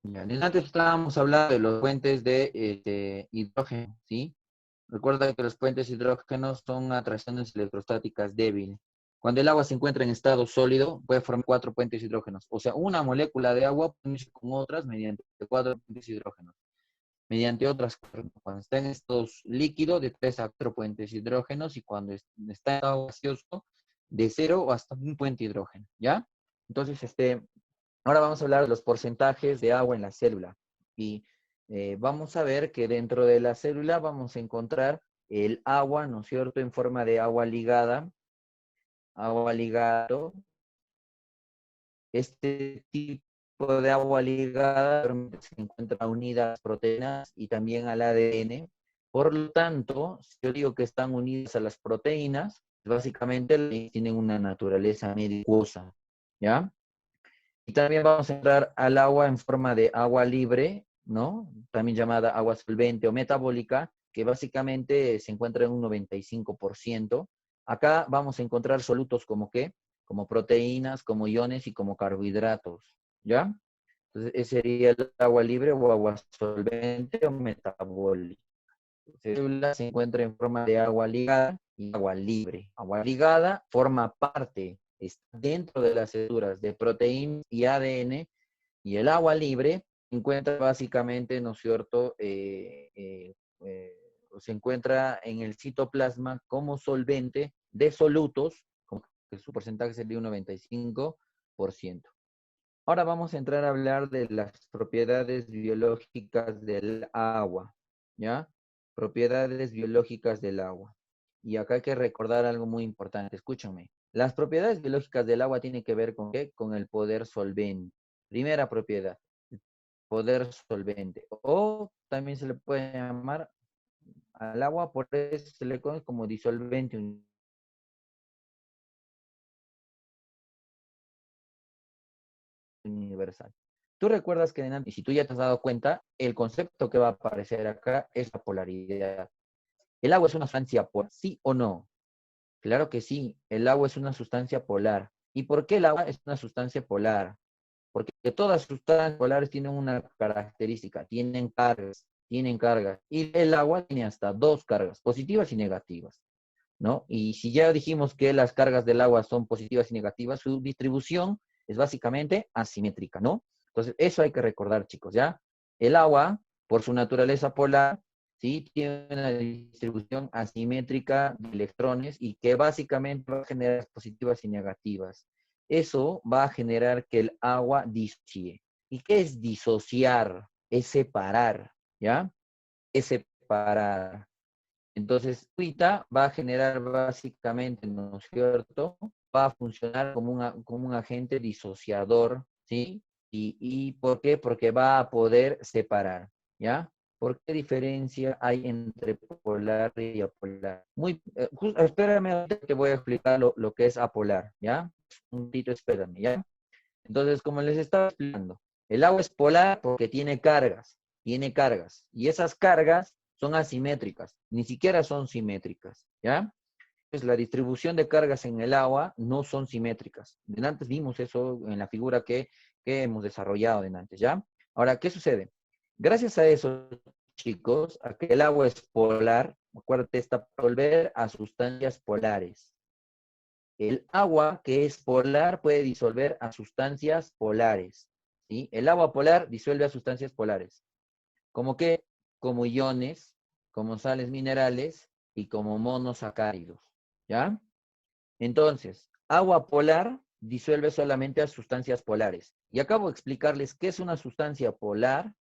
Ya, antes estábamos hablando de los puentes de hidrógeno, ¿sí? Recuerda que los puentes hidrógenos son atracciones electrostáticas débiles. Cuando el agua se encuentra en estado sólido, puede formar cuatro puentes hidrógenos. O sea, una molécula de agua puede unirse con otras mediante cuatro puentes hidrógenos. Mediante otras, cuando está en estos líquidos, de 3 a 4 puentes hidrógenos, y cuando está en estado gaseoso, de 0 hasta un puente hidrógeno, ¿ya? Entonces, ahora vamos a hablar de los porcentajes de agua en la célula. Y vamos a ver que dentro de la célula vamos a encontrar el agua, ¿no es cierto?, en forma de agua ligada, agua ligado. Este tipo de agua ligada se encuentra unida a las proteínas y también al ADN. Por lo tanto, si yo digo que están unidas a las proteínas, básicamente tienen una naturaleza medicuosa, ¿ya? Y también vamos a entrar al agua en forma de agua libre, ¿no? También llamada agua solvente o metabólica, que básicamente se encuentra en un 95%. Acá vamos a encontrar solutos como ¿qué? Como proteínas, como iones y como carbohidratos, ¿ya? Entonces, ese sería el agua libre o agua solvente o metabólica. La célula se encuentra en forma de agua ligada y agua libre. Agua ligada forma parte, está dentro de las células de proteínas y ADN, y el agua libre se encuentra básicamente, ¿no es cierto?, se encuentra en el citoplasma como solvente de solutos, que su porcentaje sería un 95%. Ahora vamos a entrar a hablar de las propiedades biológicas del agua, ¿ya? Propiedades biológicas del agua. Y acá hay que recordar algo muy importante, escúchame. Las propiedades biológicas del agua tienen que ver con ¿qué? Con el poder solvente. Primera propiedad, poder solvente. O también se le puede llamar al agua, por eso se le conoce como disolvente universal. Tú recuerdas que, y si tú ya te has dado cuenta, el concepto que va a aparecer acá es la polaridad. ¿El agua es una sustancia polar, sí o no? Claro que sí, el agua es una sustancia polar. ¿Y por qué el agua es una sustancia polar? Porque todas las sustancias polares tienen una característica, tienen cargas, tienen cargas. Y el agua tiene hasta dos cargas, positivas y negativas, ¿no? Y si ya dijimos que las cargas del agua son positivas y negativas, su distribución es básicamente asimétrica, ¿no? Entonces, eso hay que recordar, chicos, ¿ya? El agua, por su naturaleza polar, ¿sí? Tiene una distribución asimétrica de electrones y que básicamente va a generar positivas y negativas. Eso va a generar que el agua disocie. ¿Y qué es disociar? Es separar, ¿ya? Es separar. Entonces, ahorita va a generar básicamente, ¿no es cierto? Va a funcionar como un agente disociador, ¿sí? ¿Y por qué? Porque va a poder separar, ¿ya? ¿Por qué diferencia hay entre polar y apolar? Espérame, te voy a explicar lo que es apolar, ¿ya? Un momentito, espérame, ¿ya? Entonces, como les estaba explicando, el agua es polar porque tiene cargas, y esas cargas son asimétricas, ni siquiera son simétricas, ¿ya? Entonces, la distribución de cargas en el agua no son simétricas. De antes vimos eso en la figura que hemos desarrollado de antes, ¿ya? Ahora, ¿qué sucede? Gracias a eso, chicos, a que el agua es polar, acuérdate, está para volver a sustancias polares. El agua que es polar puede disolver a sustancias polares, ¿sí? El agua polar disuelve a sustancias polares. ¿Como qué? Como iones, como sales minerales y como monosacáridos, ¿ya? Entonces, agua polar disuelve solamente a sustancias polares. Y acabo de explicarles qué es una sustancia polar: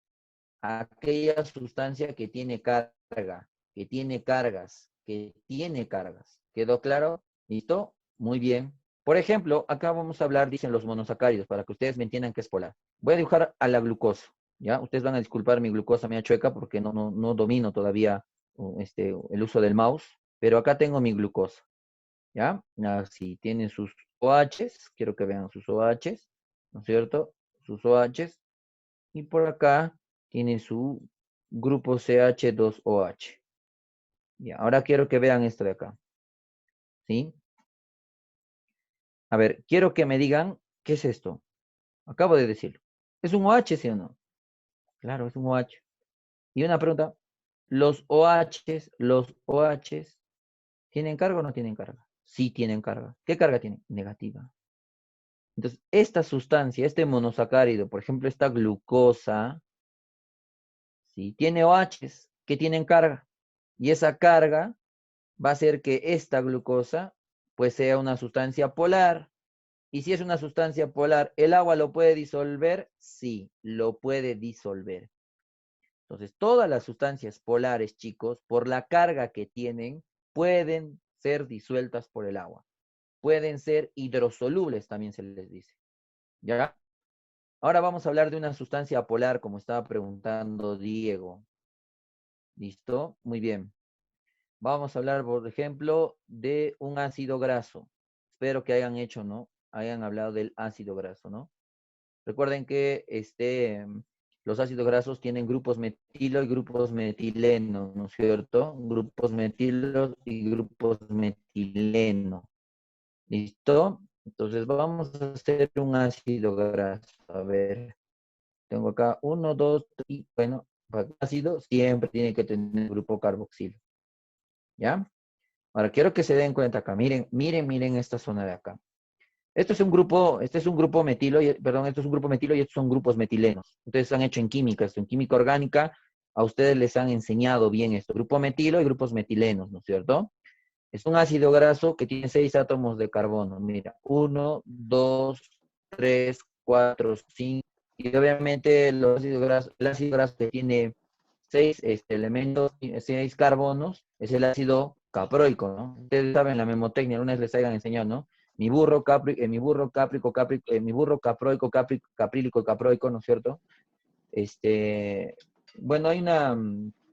aquella sustancia que tiene carga, que tiene cargas, que tiene cargas. ¿Quedó claro? ¿Listo? Muy bien. Por ejemplo, acá vamos a hablar, dicen los monosacáridos, para que ustedes me entiendan qué es polar. Voy a dibujar a la glucosa, ¿ya? Ustedes van a disculpar mi glucosa media chueca porque no domino todavía el uso del mouse, pero acá tengo mi glucosa, ¿ya? Así, tienen sus OHs, quiero que vean sus OHs, ¿no es cierto? Sus OHs, y por acá tiene su grupo CH2OH. Y ahora quiero que vean esto de acá, ¿sí? A ver, quiero que me digan, ¿qué es esto? Acabo de decirlo. ¿Es un OH, sí o no? Claro, es un OH. Y una pregunta, ¿los OHs tienen carga o no tienen carga? Sí tienen carga. ¿Qué carga tienen? Negativa. Entonces, esta sustancia, este monosacárido, por ejemplo, esta glucosa, ¿sí? Tiene OHs que tienen carga. Y esa carga va a hacer que esta glucosa, pues, sea una sustancia polar. Y si es una sustancia polar, ¿el agua lo puede disolver? Sí, lo puede disolver. Entonces, todas las sustancias polares, chicos, por la carga que tienen, pueden ser disueltas por el agua. Pueden ser hidrosolubles, también se les dice. ¿Ya? Ahora vamos a hablar de una sustancia polar, como estaba preguntando Diego. ¿Listo? Muy bien. Vamos a hablar, por ejemplo, de un ácido graso. Espero que hayan hecho, ¿no? Hayan hablado del ácido graso, ¿no? Recuerden que los ácidos grasos tienen grupos metilo y grupos metileno, ¿no es cierto? Grupos metilo y grupos metileno. ¿Listo? Entonces vamos a hacer un ácido graso. A ver, tengo acá uno, dos, y bueno, para el ácido siempre tiene que tener grupo carboxilo. ¿Ya? Ahora quiero que se den cuenta acá. Miren, miren, miren esta zona de acá. Este es un grupo metilo, perdón, esto es un grupo metilo y estos son grupos metilenos. Entonces han hecho en química, esto en química orgánica, a ustedes les han enseñado bien esto, grupo metilo y grupos metilenos, ¿no es cierto? Es un ácido graso que tiene 6 átomos de carbono. Mira, uno, 2, 3, 4, 5. Y obviamente el ácido graso que tiene 6 elementos, 6 carbonos, es el ácido caproico, ¿no? Ustedes saben la memotecnia, alguna vez les hayan enseñado, ¿no? Mi burro caproico, caprílico y caproico, ¿no es cierto? Este, bueno, hay una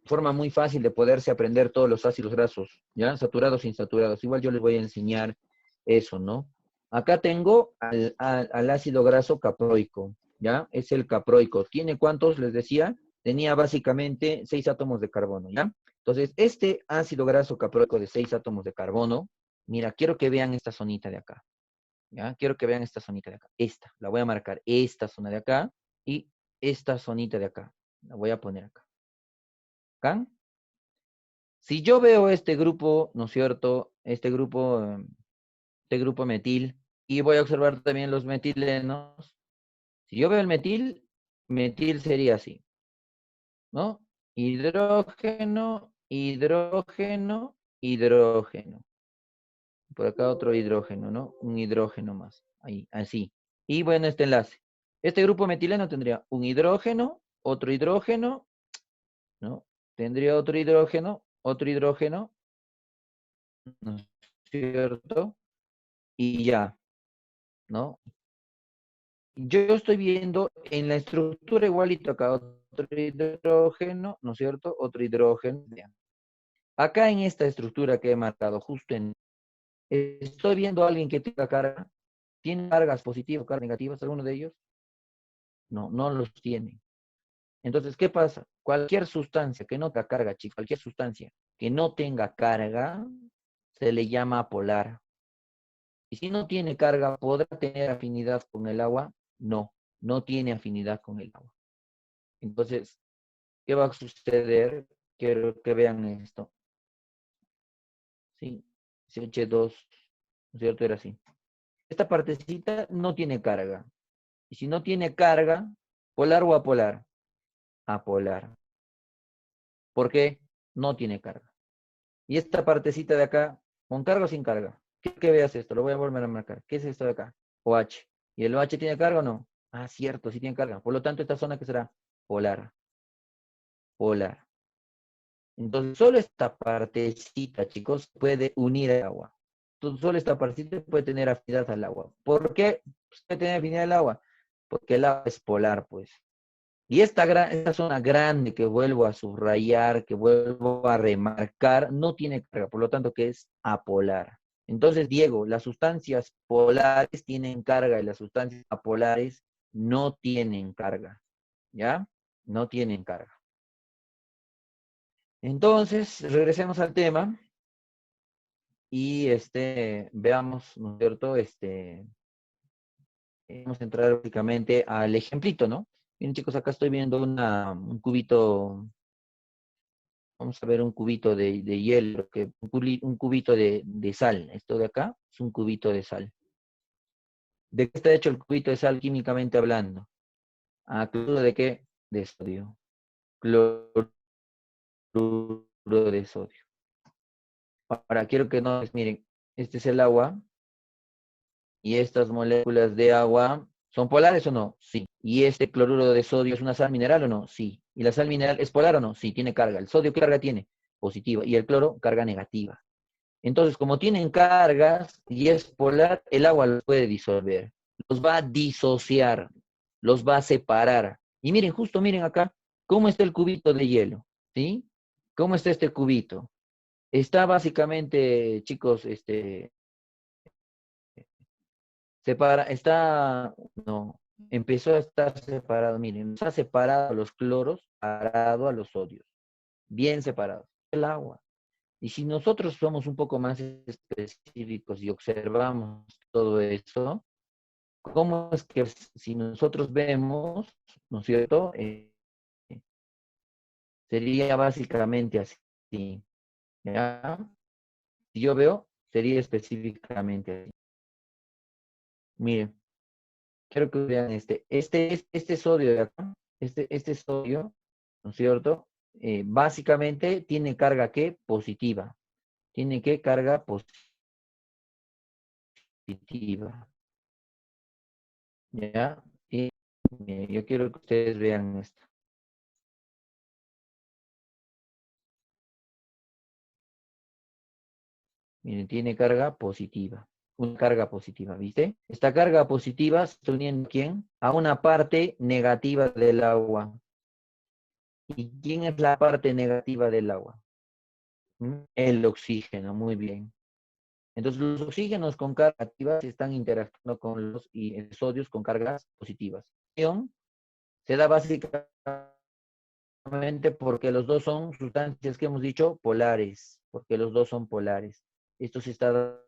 forma muy fácil de poderse aprender todos los ácidos grasos, ¿ya? Saturados e insaturados. Igual yo les voy a enseñar eso, ¿no? Acá tengo al ácido graso caproico, ¿ya? Es el caproico. ¿Tiene cuántos? Les decía, tenía básicamente 6 átomos de carbono, ¿ya? Entonces, este ácido graso caproico de 6 átomos de carbono, mira, quiero que vean esta zonita de acá, ¿ya? Quiero que vean esta zonita de acá. Esta, la voy a marcar, esta zona de acá y esta zonita de acá. La voy a poner acá. ¿Acá? Si yo veo este grupo, ¿no es cierto? Este grupo metil, y voy a observar también los metilenos. Si yo veo el metil, metil sería así, ¿no? Hidrógeno, hidrógeno, hidrógeno. Por acá otro hidrógeno, ¿no? Un hidrógeno más. Ahí, así. Y bueno, este enlace. Este grupo metileno tendría un hidrógeno, ¿no? Tendría otro hidrógeno, ¿no es cierto? Y ya, ¿no? Yo estoy viendo en la estructura igualito acá otro hidrógeno, ¿no es cierto? Otro hidrógeno. Bien. Acá en esta estructura que he marcado, justo en, estoy viendo a alguien que tenga carga. ¿Tiene cargas positivas o cargas negativas alguno de ellos? No, no los tiene. Entonces, ¿qué pasa? Cualquier sustancia que no tenga carga, chicos, cualquier sustancia que no tenga carga, se le llama polar. Y si no tiene carga, ¿podrá tener afinidad con el agua? No, no tiene afinidad con el agua. Entonces, ¿qué va a suceder? Quiero que vean esto. ¿Sí? CH2, ¿no es cierto? Era así. Esta partecita no tiene carga. Y si no tiene carga, ¿polar o apolar? Apolar. ¿Por qué? No tiene carga. Y esta partecita de acá, ¿con carga o sin carga? ¿Qué que veas esto? Lo voy a volver a marcar. ¿Qué es esto de acá? OH. ¿Y el OH tiene carga o no? Ah, cierto, sí tiene carga. Por lo tanto, esta zona que será polar. Polar. Entonces, solo esta partecita, chicos, puede unir al agua. Entonces, solo esta partecita puede tener afinidad al agua. ¿Por qué puede tener afinidad al agua? Porque el agua es polar, pues. Y esta zona grande que vuelvo a subrayar, que vuelvo a remarcar, no tiene carga, por lo tanto que es apolar. Entonces, Diego, las sustancias polares tienen carga y las sustancias apolares no tienen carga, ¿ya? No tienen carga. Entonces, regresemos al tema y veamos, ¿no es cierto? Vamos a entrar básicamente al ejemplito, ¿no? Miren, chicos, acá estoy viendo un cubito, vamos a ver un cubito de hielo, un cubito de sal. Esto de acá es un cubito de sal. ¿De qué está hecho el cubito de sal químicamente hablando? Ah, ¿cloruro de qué? De sodio. Cloruro de sodio. Ahora, quiero que no, miren, este es el agua y estas moléculas de agua, ¿son polares o no? Sí. ¿Y este cloruro de sodio es una sal mineral o no? Sí. ¿Y la sal mineral es polar o no? Sí, tiene carga. ¿El sodio qué carga tiene? Positiva. ¿Y el cloro? Carga negativa. Entonces, como tienen cargas y es polar, el agua los puede disolver. Los va a disociar, los va a separar. Y miren, justo miren acá, cómo está el cubito de hielo, ¿sí? ¿Cómo está este cubito? Está básicamente, chicos, no, empezó a estar separado, miren, está separado los cloros, separado a los sodios, bien separados. El agua. Y si nosotros somos un poco más específicos y observamos todo eso, ¿cómo es que si nosotros vemos, ¿no es cierto? Sería básicamente así, ¿ya? Si yo veo, sería específicamente así. Miren, quiero que vean este sodio de acá, este sodio, ¿no es cierto? Básicamente tiene carga ¿qué? Positiva. Tiene que carga positiva. ¿Ya? Y yo quiero que ustedes vean esto. Miren, tiene carga positiva. Una carga positiva, ¿viste? Esta carga positiva se está uniendo ¿a quién? A una parte negativa del agua. ¿Y quién es la parte negativa del agua? El oxígeno, muy bien. Entonces, los oxígenos con cargas negativas están interactuando con los sodios con cargas positivas. La reacción se da básicamente porque los dos son sustancias que hemos dicho polares, porque los dos son polares. Esto se está.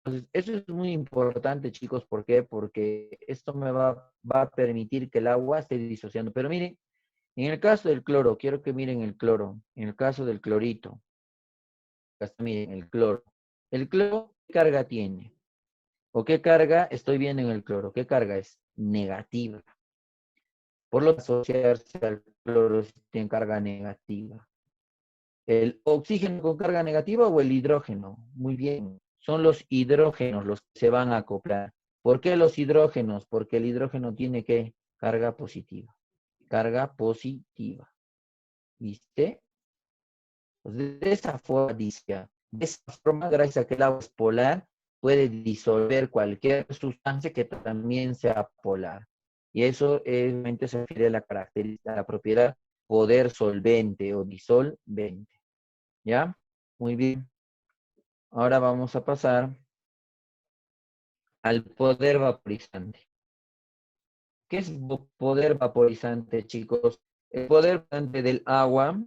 Entonces, eso es muy importante, chicos. ¿Por qué? Porque esto va a permitir que el agua esté disociando. Pero miren, en el caso del cloro, quiero que miren el cloro. En el caso del clorito, miren el cloro. ¿El cloro qué carga tiene? ¿O qué carga estoy viendo en el cloro? ¿Qué carga es? Negativa. Por lo que asociarse al cloro tiene carga negativa. ¿El oxígeno con carga negativa o el hidrógeno? Muy bien. Son los hidrógenos los que se van a acoplar. ¿Por qué los hidrógenos? Porque el hidrógeno tiene que carga positiva. Carga positiva. ¿Viste? Pues de esa forma, gracias a que el agua es polar, puede disolver cualquier sustancia que también sea polar. Y eso realmente se refiere a la característica, a la propiedad poder solvente o disolvente. ¿Ya? Muy bien. Ahora vamos a pasar al poder vaporizante. ¿Qué es poder vaporizante, chicos? El poder vaporizante del agua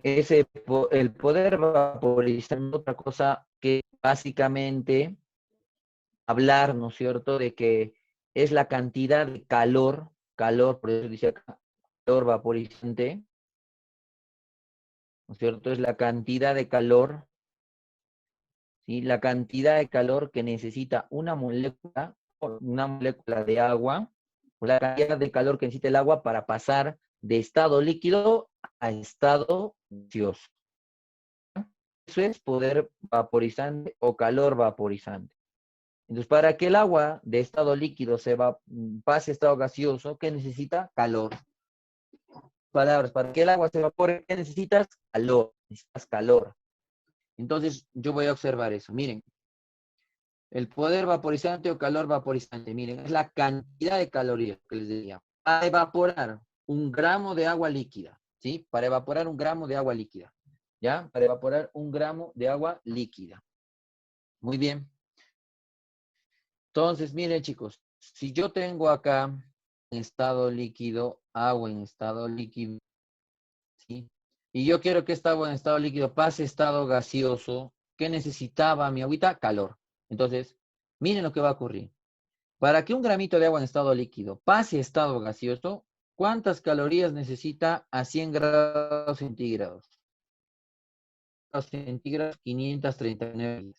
el poder vaporizante es otra cosa que básicamente hablar, ¿no es cierto?, de que es la cantidad de calor, por eso dice acá, calor vaporizante, ¿no es cierto? Es la cantidad de calor, ¿sí? La cantidad de calor que necesita una molécula de agua, o la cantidad de calor que necesita el agua para pasar de estado líquido a estado gaseoso. Eso es poder vaporizante o calor vaporizante. Entonces, para que el agua de estado líquido pase a estado gaseoso, ¿qué necesita? Calor. Palabras, para que el agua se evapore, ¿qué necesitas? Calor. Necesitas calor. Entonces, yo voy a observar eso. Miren, el poder vaporizante o calor vaporizante, miren, es la cantidad de calorías que les decía. Para evaporar un gramo de agua líquida, ¿sí? Para evaporar un gramo de agua líquida, ¿ya? Para evaporar un gramo de agua líquida. Muy bien. Entonces, miren, chicos, si yo tengo acá en estado líquido, agua en estado líquido, ¿sí? Y yo quiero que esta agua en estado líquido pase a estado gaseoso, ¿Qué necesitaba mi agüita? Calor. Entonces, miren lo que va a ocurrir. Para que un gramito de agua en estado líquido pase a estado gaseoso, ¿cuántas calorías necesita a 100 grados centígrados? 539.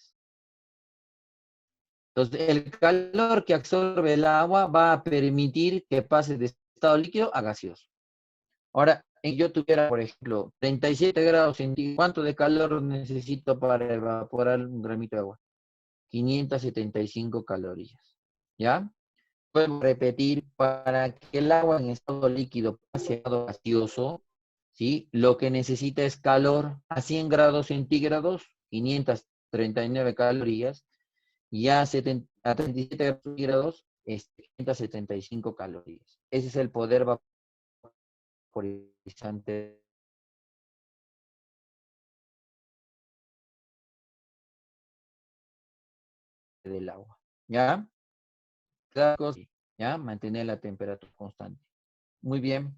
Entonces, el calor que absorbe el agua va a permitir que pase de estado líquido a gaseoso. Ahora, si yo tuviera, por ejemplo, 37 grados centígrados, ¿cuánto de calor necesito para evaporar un gramito de agua? 575 calorías. ¿Ya? Puedo repetir, para que el agua en estado líquido pase a estado gaseoso, ¿sí? Lo que necesita es calor a 100 grados centígrados, 539 calorías, y a 37 grados centígrados, 575 calorías. Ese es el poder vaporizante del agua. ¿Ya? Cada cosa, ¿ya? Mantener la temperatura constante. Muy bien.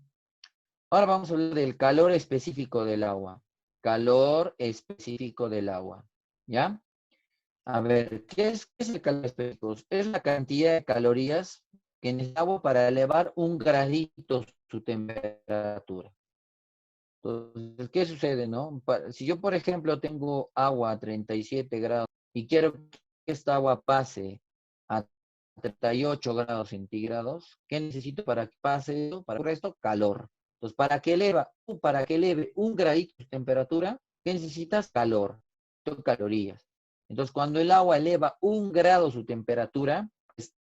Ahora vamos a hablar del calor específico del agua. Calor específico del agua. ¿Ya? A ver, ¿qué es el calor específico? Es la cantidad de calorías que necesita el agua para elevar un gradito su temperatura. Entonces, ¿qué sucede, no? Si yo, por ejemplo, tengo agua a 37 grados y quiero que esta agua pase a 38 grados centígrados, ¿qué necesito para que pase eso? Para esto, calor. Entonces, para que eleve un gradito su temperatura, ¿qué necesitas? Calor, calorías. Entonces, cuando el agua eleva un grado su temperatura, pues,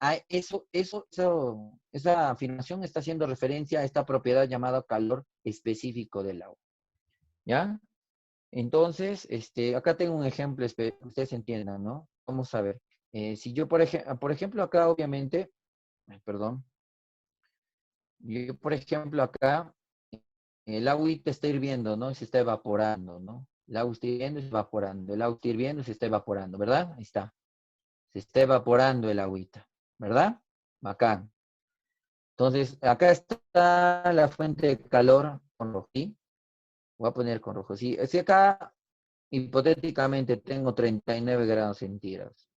esa afirmación está haciendo referencia a esta propiedad llamada calor específico del agua. ¿Ya? Entonces, acá tengo un ejemplo, que ustedes entiendan, ¿no? Vamos a ver. Si yo, por ejemplo, acá obviamente, perdón, yo, por ejemplo, acá, el agüita está hirviendo, ¿no? Y se está evaporando, ¿no? El agua está hirviendo y se está evaporando. El agua está hirviendo y se está evaporando, ¿verdad? Ahí está. Se está evaporando el agüita, ¿verdad? Bacán. Entonces, acá está la fuente de calor con rojo, ¿sí? Voy a poner con rojo, sí. Si acá, hipotéticamente, tengo 39 grados centígrados,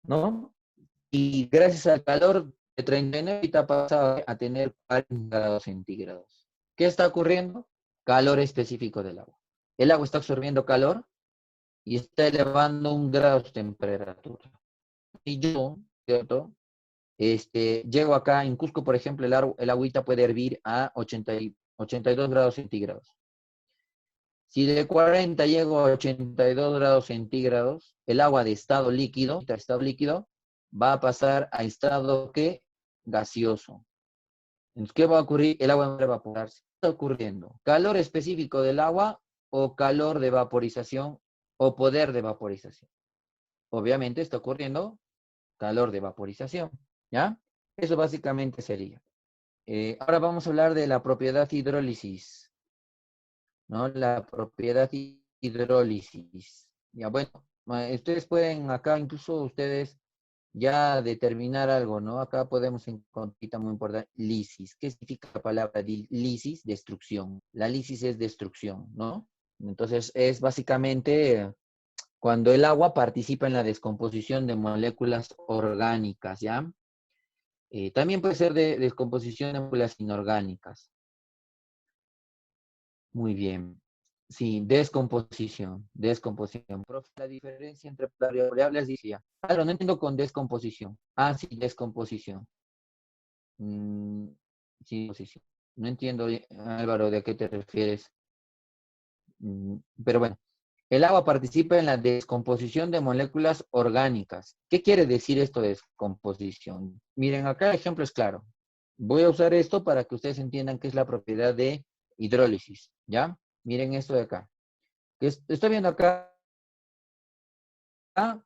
¿no? Y gracias al calor de 39 ahorita pasado a tener 40 grados centígrados. ¿Qué está ocurriendo? Calor específico del agua. El agua está absorbiendo calor y está elevando un grado de temperatura. Y yo, ¿cierto? Llego acá en Cusco, por ejemplo, el agüita puede hervir a 82 grados centígrados. Si de 40 llego a 82 grados centígrados, el agua de estado líquido, va a pasar a estado ¿qué? Gaseoso. Entonces, ¿qué va a ocurrir? El agua va a evaporarse. ¿Qué está ocurriendo? ¿Calor específico del agua o calor de vaporización o poder de vaporización? Obviamente está ocurriendo calor de vaporización, ¿ya? Eso básicamente sería. Ahora vamos a hablar de la propiedad hidrólisis, ¿no? La propiedad hidrólisis. Ya, bueno, ustedes pueden acá, incluso ustedes ya determinar algo, ¿no? Acá podemos encontrar muy importante, lisis. ¿Qué significa la palabra lisis? Destrucción. La lisis es destrucción, ¿no? Entonces es básicamente cuando el agua participa en la descomposición de moléculas orgánicas, ¿ya? También puede ser de descomposición de moléculas inorgánicas. Muy bien. Sí, descomposición. Profe, la diferencia entre variables decía. Claro, no entiendo con descomposición. Ah, sí, descomposición. Mm, sí, descomposición. No entiendo, Álvaro, de a qué te refieres. Pero bueno, el agua participa en la descomposición de moléculas orgánicas. ¿Qué quiere decir esto de descomposición? Miren, acá el ejemplo es claro. Voy a usar esto para que ustedes entiendan qué es la propiedad de hidrólisis, ¿ya? Miren esto de acá. Estoy viendo acá,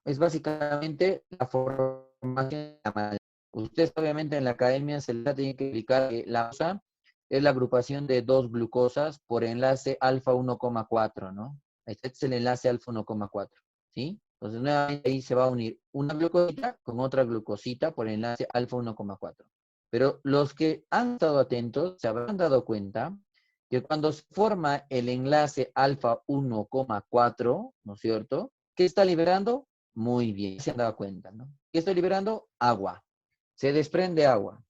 es básicamente la formación de la malta. Ustedes obviamente en la academia se les tiene que explicar que la masa es la agrupación de dos glucosas por enlace alfa 1,4, ¿no? Este es el enlace alfa 1,4, ¿sí? Entonces nuevamente ahí se va a unir una glucosita con otra glucosita por enlace alfa 1,4. Pero los que han estado atentos se habrán dado cuenta que cuando se forma el enlace alfa 1,4, ¿no es cierto? ¿Qué está liberando? Muy bien, se han dado cuenta, ¿no? ¿Qué estoy liberando? Agua. Se desprende agua.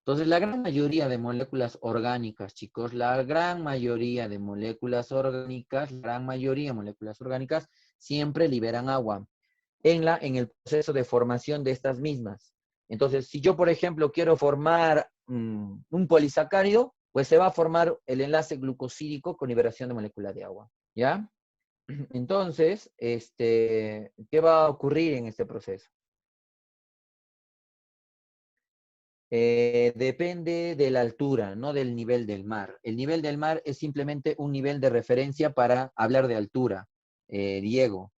Entonces, la gran mayoría de moléculas orgánicas, chicos, la gran mayoría de moléculas orgánicas, la gran mayoría de moléculas orgánicas siempre liberan agua en el proceso de formación de estas mismas. Entonces, si yo, por ejemplo, quiero formar un polisacárido, pues se va a formar el enlace glucosídico con liberación de molécula de agua, ¿ya? Entonces, ¿qué va a ocurrir en este proceso? Depende de la altura, no del nivel del mar. El nivel del mar es simplemente un nivel de referencia para hablar de altura, Diego.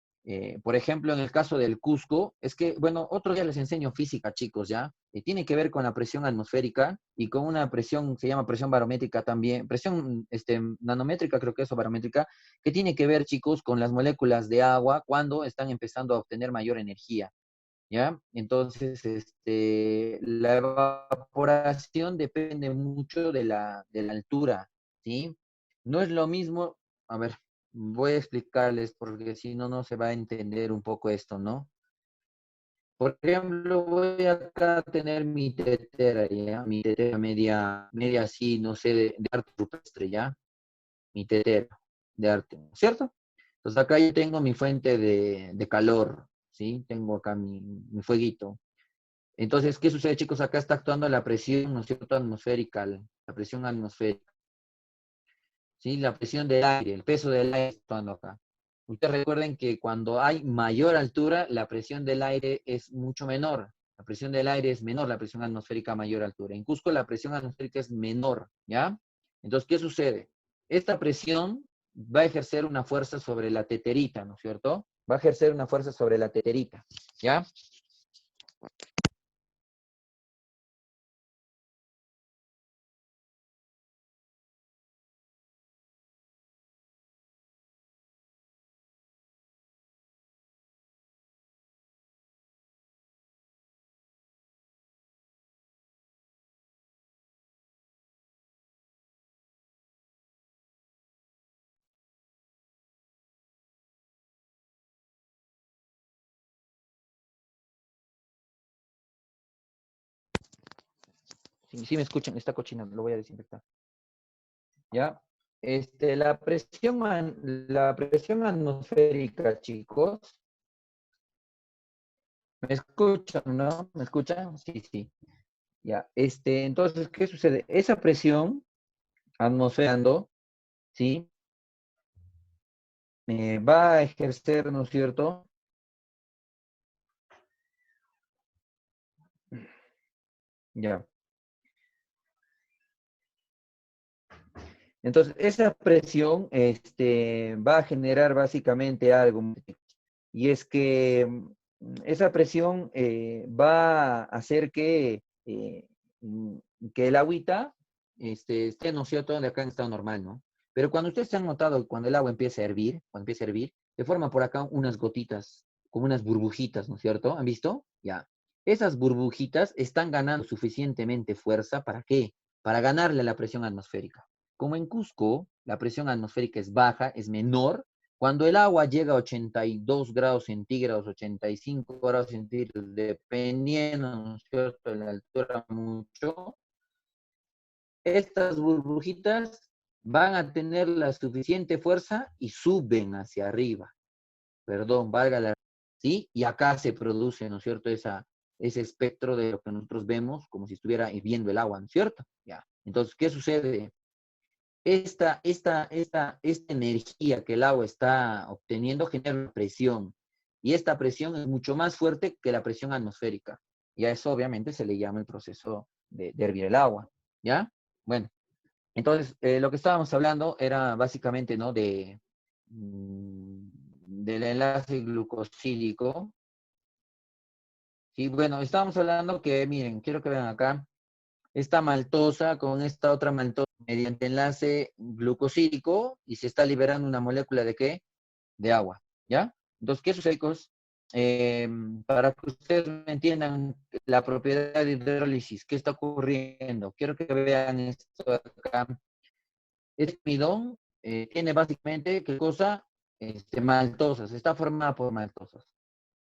Por ejemplo, en el caso del Cusco, es que, bueno, otro día les enseño física, chicos, ¿ya? Tiene que ver con la presión atmosférica y con una presión, se llama presión barométrica también, presión nanométrica, creo que es, o barométrica, que tiene que ver, chicos, con las moléculas de agua cuando están empezando a obtener mayor energía. ¿Ya? Entonces, la evaporación depende mucho de la altura, ¿sí? No es lo mismo, a ver, voy a explicarles porque si no, no se va a entender un poco esto, ¿no? Por ejemplo, voy acá a tener mi tetera, ¿ya? Mi tetera media así, no sé, de arte rupestre, ¿ya? Mi tetera de arte, ¿cierto? Entonces acá yo tengo mi fuente de calor, ¿sí? Tengo acá mi fueguito. Entonces, ¿qué sucede, chicos? Acá está actuando la presión, ¿no es cierto?, atmosférica, la presión atmosférica, ¿sí? La presión del aire, el peso del aire está actuando acá. Ustedes recuerden que cuando hay mayor altura, la presión del aire es mucho menor. La presión del aire es menor, la presión atmosférica a mayor altura. En Cusco la presión atmosférica es menor, ¿ya? Entonces, ¿qué sucede? Esta presión va a ejercer una fuerza sobre la teterita, ¿no es cierto? Va a ejercer una fuerza sobre la teterita, ¿ya? Sí me escuchan, está cochino, lo voy a desinfectar. ¿Ya? La presión atmosférica, chicos, ¿me escuchan, no? ¿Me escuchan? Sí, sí. Ya, entonces, ¿qué sucede? Esa presión atmosferando, ¿sí? Va a ejercer, ¿no es cierto? Ya. Entonces, esa presión, va a generar básicamente algo, y es que esa presión va a hacer mm, que el agüita esté, ¿no es cierto?, de acá en estado normal, ¿no? Pero cuando ustedes se han notado, cuando el agua empieza a hervir, se forman por acá unas gotitas, como unas burbujitas, ¿no es cierto? ¿Han visto? Ya. Esas burbujitas están ganando suficientemente fuerza, ¿para qué? Para ganarle a la presión atmosférica. Como en Cusco, la presión atmosférica es baja, es menor, cuando el agua llega a 82 grados centígrados, 85 grados centígrados, dependiendo, ¿no es cierto?, de la altura mucho, estas burbujitas van a tener la suficiente fuerza y suben hacia arriba. Perdón, valga la... ¿Sí? Y acá se produce, ¿no es cierto?, ese espectro de lo que nosotros vemos como si estuviera hirviendo el agua, ¿no es cierto? Ya. Entonces, ¿qué sucede? Esta energía que el agua está obteniendo genera una presión. Y esta presión es mucho más fuerte que la presión atmosférica. Y a eso obviamente se le llama el proceso de hervir el agua. ¿Ya? Bueno, entonces lo que estábamos hablando era básicamente, ¿no? Del enlace glucosílico. Sí, bueno, estábamos hablando que, miren, quiero que vean acá, esta maltosa con esta otra maltosa mediante enlace glucosídico y se está liberando una molécula de qué? De agua, ¿ya? Entonces, ¿qué sucede, chicos? Para que ustedes me entiendan la propiedad de hidrólisis, ¿qué está ocurriendo? Quiero que vean esto acá. Este almidón tiene básicamente, ¿qué cosa? Maltosas, está formada por maltosas.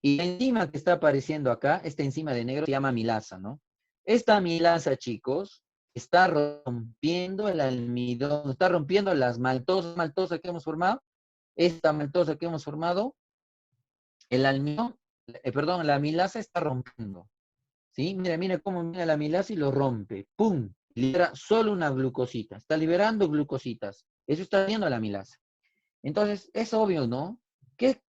Y la enzima que está apareciendo acá, esta enzima de negro, se llama milasa, ¿no? Esta milasa, chicos, está rompiendo el almidón, está rompiendo las maltosas que hemos formado. Esta maltosa que hemos formado, el almidón, perdón, la milasa está rompiendo. ¿Sí? Mira, mira cómo mira la milasa y lo rompe. ¡Pum! Libera solo una glucosita. Está liberando glucositas. Eso está haciendo la milasa. Entonces, es obvio, ¿no?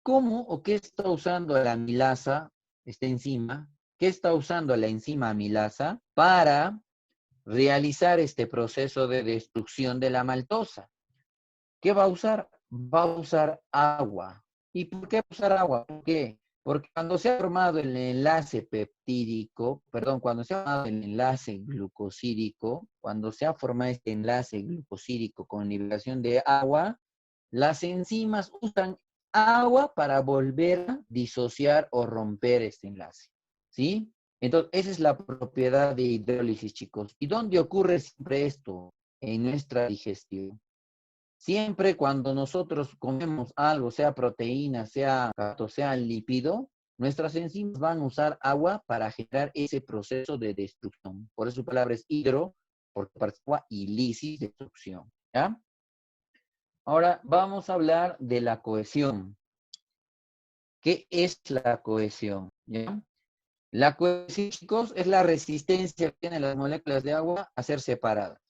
¿Cómo o qué está usando la milasa, esta enzima? ¿Qué está usando la enzima amilasa para realizar este proceso de destrucción de la maltosa? ¿Qué va a usar? Va a usar agua. ¿Y por qué usar agua? ¿Por qué? Porque cuando se ha formado el enlace peptídico, perdón, cuando se ha formado el enlace glucosídico, cuando se ha formado este enlace glucosídico con liberación de agua, las enzimas usan agua para volver a disociar o romper este enlace. ¿Sí? Entonces, esa es la propiedad de hidrólisis, chicos. ¿Y dónde ocurre siempre esto? En nuestra digestión. Siempre cuando nosotros comemos algo, sea proteína, sea carbohidrato, sea lípido, nuestras enzimas van a usar agua para generar ese proceso de destrucción. Por eso su palabra es hidro, porque participa y lisis, destrucción. ¿Ya? Ahora vamos a hablar de la cohesión. ¿Qué es la cohesión? ¿Ya? La cohesión, chicos, es la resistencia que tienen las moléculas de agua a ser separadas.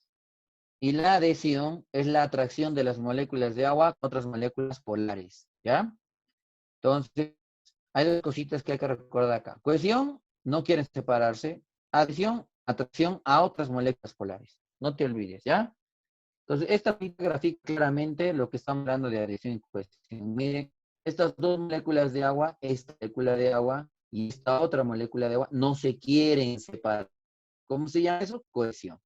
Y la adhesión es la atracción de las moléculas de agua con otras moléculas polares, ¿ya? Entonces, hay dos cositas que hay que recordar acá. Cohesión, no quieren separarse. Adhesión, atracción a otras moléculas polares. No te olvides, ¿ya? Entonces, esta grafica claramente lo que estamos hablando de adhesión y cohesión. Miren, estas dos moléculas de agua, esta molécula de agua y esta otra molécula de agua, no se quieren separar. ¿Cómo se llama eso? Cohesión.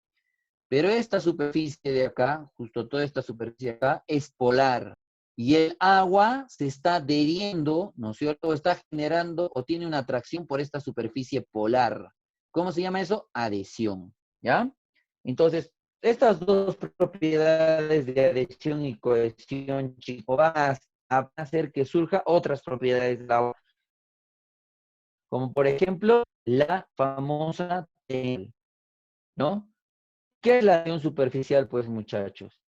Pero esta superficie de acá, justo toda esta superficie de acá, es polar. Y el agua se está adheriendo, ¿no es cierto? Está generando o tiene una atracción por esta superficie polar. ¿Cómo se llama eso? Adhesión, ¿ya? Entonces, estas dos propiedades de adhesión y cohesión, chicos, van a hacer que surja otras propiedades del agua, como por ejemplo la famosa TEL, ¿no? ¿Qué es la tensión superficial, pues, muchachos?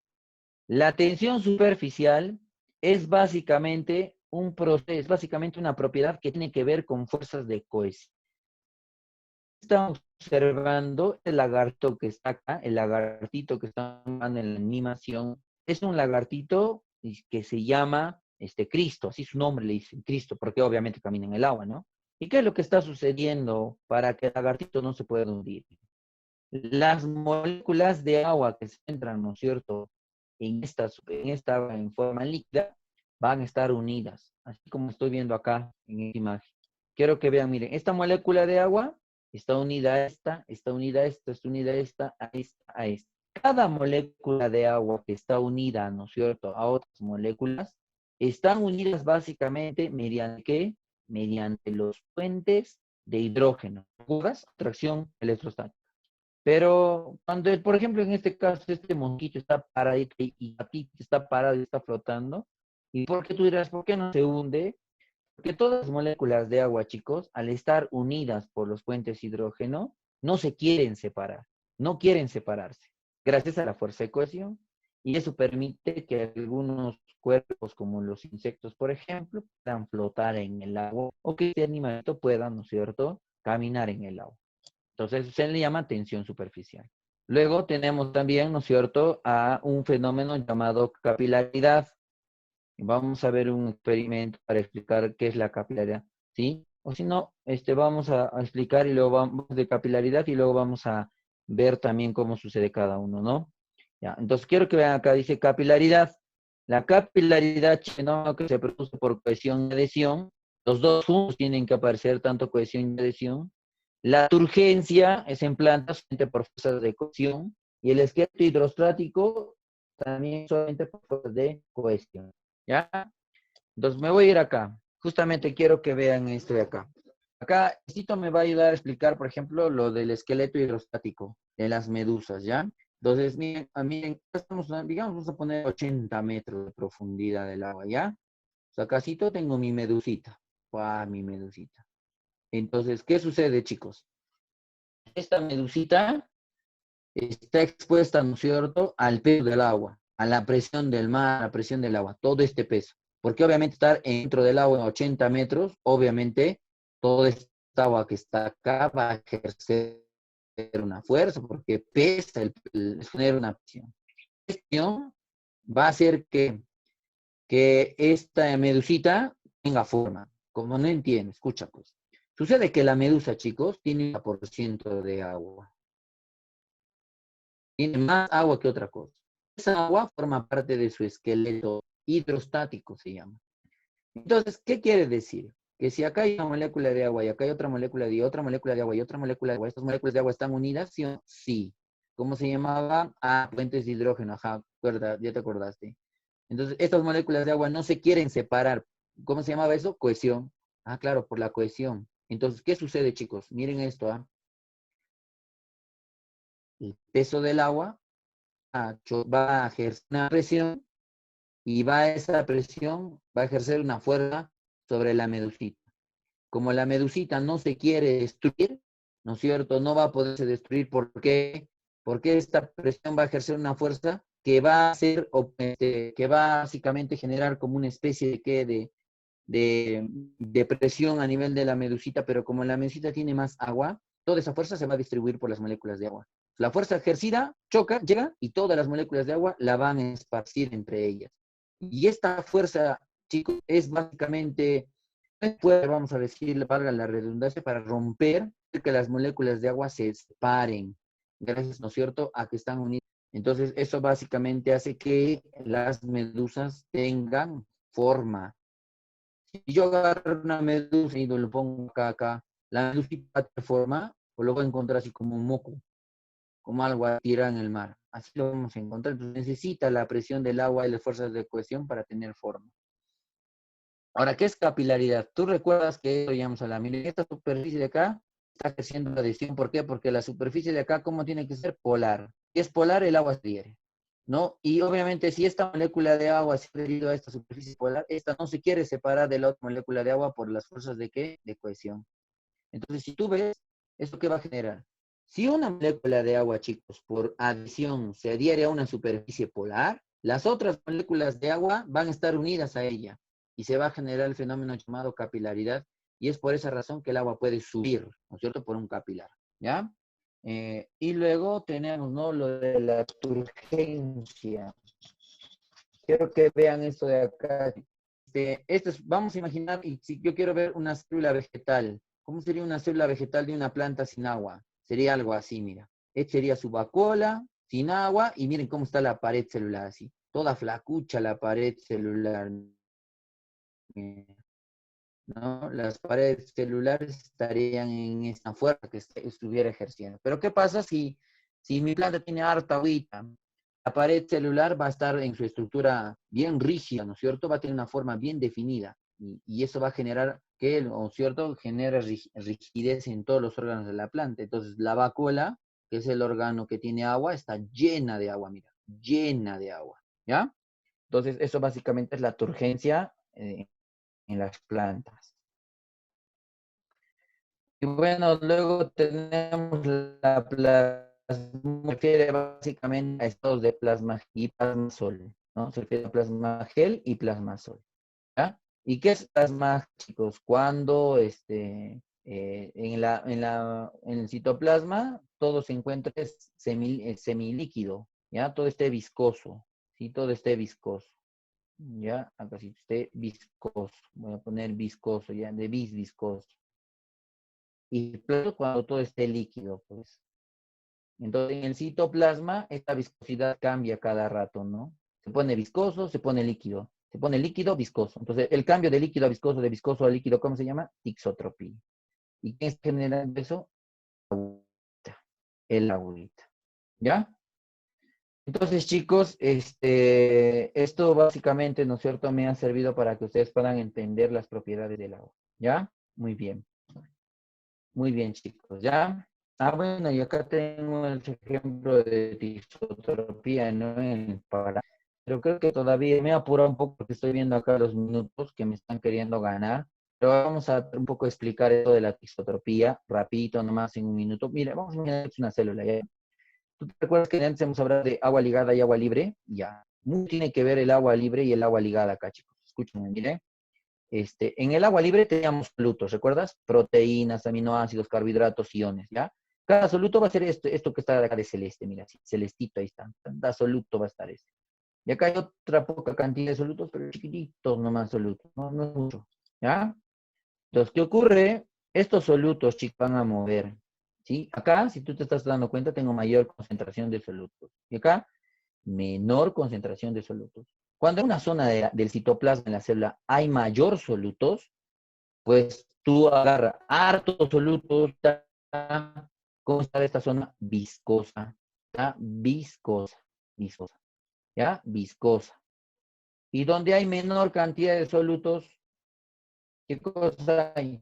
La tensión superficial es básicamente un proceso, es básicamente una propiedad que tiene que ver con fuerzas de cohesión. Estamos observando el lagarto que está acá, el lagartito que está en la animación, es un lagartito que se llama Cristo, así su nombre le dicen Cristo, porque obviamente camina en el agua, ¿no? ¿Y qué es lo que está sucediendo para que el lagartito no se pueda hundir? Las moléculas de agua que se encuentran, ¿no es cierto?, en esta agua en forma líquida, van a estar unidas, así como estoy viendo acá en esta imagen. Quiero que vean, miren, esta molécula de agua está unida a esta, está unida a esta, está unida a esta, a esta, a esta. Cada molécula de agua que está unida, ¿no es cierto?, a otras moléculas, están unidas básicamente mediante ¿qué? Mediante los puentes de hidrógeno. ¿Recuerdas? Atracción electrostática. Pero cuando, por ejemplo, en este caso, este mosquito está paradito y aquí está parado y está flotando, ¿y por qué tú dirás, por qué no se hunde? Porque todas las moléculas de agua, chicos, al estar unidas por los puentes hidrógeno, no se quieren separar, no quieren separarse, gracias a la fuerza de cohesión. Y eso permite que algunos cuerpos, como los insectos, por ejemplo, puedan flotar en el agua o que este animalito pueda, ¿no es cierto?, caminar en el agua. Entonces, se le llama tensión superficial. Luego tenemos también, ¿no es cierto?, a un fenómeno llamado capilaridad. Vamos a ver un experimento para explicar qué es la capilaridad, ¿sí? O si no, vamos a explicar y luego vamos de capilaridad y luego vamos a ver también cómo sucede cada uno, ¿no? Ya, entonces quiero que vean acá, dice capilaridad. La capilaridad, fenómeno que se produce por cohesión y adhesión. Los dos juntos tienen que aparecer, tanto cohesión y adhesión. La turgencia es en plantas solamente por fuerzas de cohesión y el esqueleto hidrostático también solamente por fuerzas de cohesión. ¿Ya? Entonces me voy a ir acá. Justamente quiero que vean esto de acá. Acá, esto me va a ayudar a explicar, por ejemplo, lo del esqueleto hidrostático de las medusas, ¿ya? Entonces, miren, estamos, digamos, vamos a poner 80 metros de profundidad del agua, ¿ya? O sea, casito tengo mi medusita. Mi medusita. Entonces, ¿qué sucede, chicos? Esta medusita está expuesta, ¿no es cierto?, al peso del agua, a la presión del mar, a la presión del agua, todo este peso. Porque obviamente estar dentro del agua a 80 metros, obviamente toda esta agua que está acá va a ejercer una fuerza, porque pesa el tener una presión. Esta presión va a hacer que esta medusita tenga forma. Como no entiendo, escucha pues. Sucede que la medusa, chicos, tiene un por ciento de agua. Tiene más agua que otra cosa. Esa agua forma parte de su esqueleto hidrostático, se llama. Entonces, ¿qué quiere decir? Que si acá hay una molécula de agua y acá hay otra molécula de otra molécula de agua y otra molécula de agua, ¿estas moléculas de agua están unidas? ¿Sí o sí? ¿Cómo se llamaba? Puentes de hidrógeno, ajá, ya te acordaste. Entonces, estas moléculas de agua no se quieren separar. ¿Cómo se llamaba eso? Cohesión. Claro, por la cohesión. Entonces, ¿qué sucede, chicos? Miren esto, El peso del agua va a ejercer una presión y esa presión va a ejercer una fuerza sobre la medusita. Como la medusita no se quiere destruir, ¿no es cierto? No va a poderse destruir. ¿Por qué? Porque esta presión va a ejercer una fuerza que va a hacer, que va básicamente a generar como una especie de presión a nivel de la medusita, pero como la medusita tiene más agua, toda esa fuerza se va a distribuir por las moléculas de agua. La fuerza ejercida choca, llega y todas las moléculas de agua la van a esparcir entre ellas. Y esta fuerza, chicos, es básicamente, vamos a decir, valga la redundancia, para romper que las moléculas de agua se separen, gracias, ¿no es cierto?, a que están unidas. Entonces, eso básicamente hace que las medusas tengan forma. Si yo agarro una medusa y lo pongo acá, la medusa de forma, pues lo voy a encontrar así como un moco, como algo tirado en el mar. Así lo vamos a encontrar. Entonces necesita la presión del agua y las fuerzas de cohesión para tener forma. Ahora, ¿qué es capilaridad? Tú recuerdas que llamamos a esta superficie de acá está creciendo la adhesión. ¿Por qué? Porque la superficie de acá, ¿cómo tiene que ser? Polar. Si es polar, el agua se adhiere, ¿no? Y obviamente si esta molécula de agua se ha adherido a esta superficie polar, esta no se quiere separar de la otra molécula de agua por las fuerzas de ¿qué? De cohesión. Entonces, si tú ves, ¿esto qué va a generar? Si una molécula de agua, chicos, por adhesión se adhiere a una superficie polar, las otras moléculas de agua van a estar unidas a ella y se va a generar el fenómeno llamado capilaridad, y es por esa razón que el agua puede subir, ¿no es cierto?, por un capilar, ¿ya? Y luego tenemos, ¿no?, lo de la turgencia. Quiero que vean esto de acá. Vamos a imaginar, y si yo quiero ver una célula vegetal, ¿cómo sería una célula vegetal de una planta sin agua? Sería algo así, mira. Esta sería su vacuola, sin agua, y miren cómo está la pared celular, así. Toda flacucha la pared celular. ¿No? Las paredes celulares estarían en esta fuerza que estuviera ejerciendo. Pero ¿qué pasa si mi planta tiene harta agüita? La pared celular va a estar en su estructura bien rígida, ¿no es cierto? Va a tener una forma bien definida. Y eso va a generar que, ¿no es cierto?, genera rigidez en todos los órganos de la planta. Entonces, la vacuola, que es el órgano que tiene agua, está llena de agua, mira, llena de agua, ¿ya? Entonces, eso básicamente es la turgencia en las plantas. Y bueno, luego tenemos la plasma, refiere básicamente a estados de plasma y plasma sol, ¿no? Se refiere a plasma gel y plasma sol, ¿ya? ¿Y qué es plasma, chicos? Cuando en el citoplasma todo se encuentra semilíquido, ¿ya? Todo esté viscoso, ¿sí? Todo esté viscoso, ¿ya? Acá sí esté viscoso, voy a poner viscoso, ¿ya? De viscoso. Y claro, cuando todo esté líquido, pues. Entonces, en el citoplasma, esta viscosidad cambia cada rato, ¿no? Se pone viscoso, se pone líquido. Se pone líquido, viscoso. Entonces, el cambio de líquido a viscoso, de viscoso a líquido, ¿cómo se llama? Tixotropía. ¿Y qué es generar eso? El agüita. ¿Ya? Entonces, chicos, esto básicamente, ¿no es cierto?, me ha servido para que ustedes puedan entender las propiedades del agua. ¿Ya? Muy bien. Muy bien, chicos. ¿Ya? Bueno, y acá tengo el ejemplo de tisotropía, ¿no? Pero creo que todavía me he apurado un poco porque estoy viendo acá los minutos que me están queriendo ganar. Pero vamos a un poco explicar esto de la tisotropía, rapidito, nomás en un minuto. Mira, vamos a imaginar que es una célula, ¿ya? ¿Tú te acuerdas que antes hemos hablado de agua ligada y agua libre? Ya. Mucho tiene que ver el agua libre y el agua ligada acá, chicos. Escúchenme, miren. En el agua libre teníamos solutos, ¿recuerdas? Proteínas, aminoácidos, carbohidratos, iones, ¿ya? Cada soluto va a ser esto que está acá de celeste, mira, sí, celestito, ahí está. Cada soluto va a estar este. Y acá hay otra poca cantidad de solutos, pero chiquititos nomás solutos, no es mucho, ¿ya? Entonces, ¿qué ocurre? Estos solutos, chicos, van a mover, ¿sí? Acá, si tú te estás dando cuenta, tengo mayor concentración de solutos. Y acá, menor concentración de solutos. Cuando en una zona del citoplasma en la célula hay mayor solutos, pues tú agarras hartos solutos, ¿cómo está esta zona? Viscosa, ¿está? Viscosa, viscosa, ¿ya? Viscosa. Y donde hay menor cantidad de solutos, ¿qué cosa hay?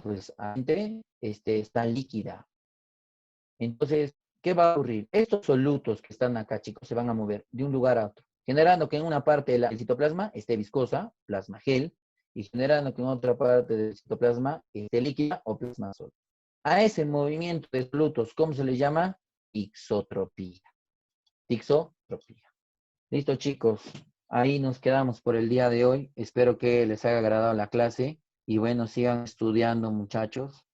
Pues antes está líquida. Entonces, ¿qué va a ocurrir? Estos solutos que están acá, chicos, se van a mover de un lugar a otro, generando que en una parte del citoplasma esté viscosa, plasma gel, y generando que en otra parte del citoplasma esté líquida o plasma sólido. A ese movimiento de solutos, ¿cómo se le llama? Ixotropía. Ixotropía. Listo, chicos. Ahí nos quedamos por el día de hoy. Espero que les haya agradado la clase y bueno, sigan estudiando, muchachos.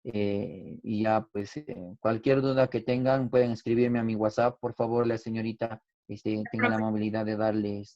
Y ya, pues, cualquier duda que tengan, pueden escribirme a mi WhatsApp. Por favor, la señorita tenga la amabilidad de darles